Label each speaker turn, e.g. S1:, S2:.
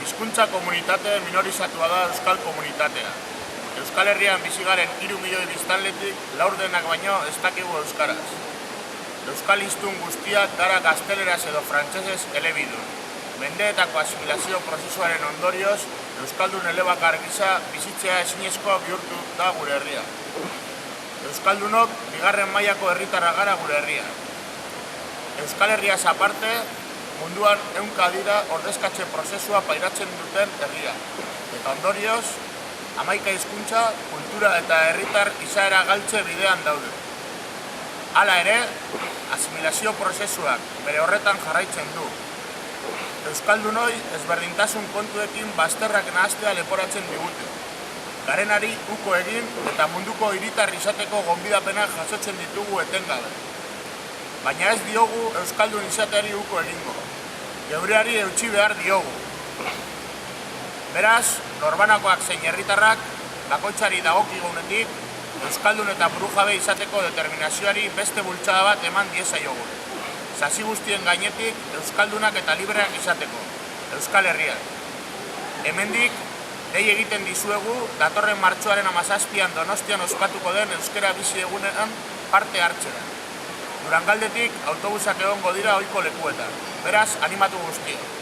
S1: Hizkuntza komunitate minorizatua da euskal komunitatea. Euskal Herrian bizi garen 3 milioi biztanletik laurdenak baino ez dakigu euskaraz. Euskal hiztun guztiak gara gazteleraz edo frantsesez elebidun. Mendeetako asimilazio prozesuaren ondorioz, euskaldun elebakar gisa bizitzea ezinezkoa bihurtu da gure herria. Euskaldunok bigarren mailako herritarra gara gure herria. Euskal Herriaz aparte, munduan ehunka dira ordezkatze prozesua pairatzen duten herria. Eta ondorioz, 11 hizkuntza, kultura eta herritar izaera galtze bidean daude. Hala ere, asimilazio prozesuak bere horretan jarraitzen du. Euskaldunoi ezberdintasun kontuekin bazterrak nahastea leporatzen digute. Garenari uko egin eta munduko hiritar izateko gonbidapena jasotzen ditugu etengabe. Baina ez diogu euskaldun izateari uko egingo. Geureari eutsi behar diogu. Beraz, norbanakoak zein herritarrak, bakoitzari dagokigunetik, euskaldun eta burujabe izateko determinazioari beste bultzada bat eman diezaiogun. Sasi guztien gainetik, euskaldunak eta libreak izateko, Euskal Herrian. Hemendik, dei egiten dizuegu, datorren martxoaren 17an Donostian ospatuko den euskara bizi egunean parte hartzera. Durangaldetik autobusak egongo dira ohiko lekuetan. Beraz, animatu guztiak.